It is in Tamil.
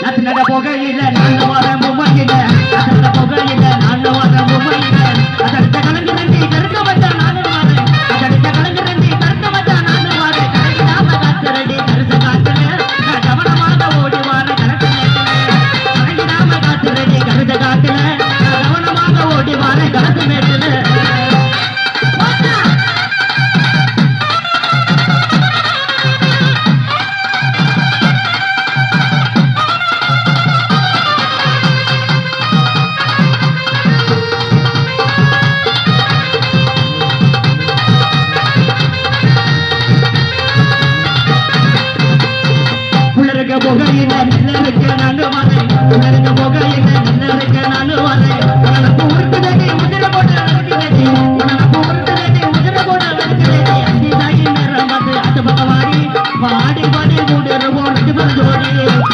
அத்தனட புகையில நான் வர மும்மையில அத்தனட புகையில நான் வர மும்மையில அதடுத்த கலங்கு நன்றி கருக்க வச்சா நானும் வரேன் அதடுத்த கலங்கு நன்றி கருக்க வச்சா நானும் வரேன் கரையிடாம காத்துரடி கருச காத்துல கவனமாக ஓடி வார கணக்கு கரையிடாம காத்துரடி கருச காத்துல கவனமாக ஓடி வார கணக்கு மேட்டுல புகையில நிலருக்கு நாங்க வரேன்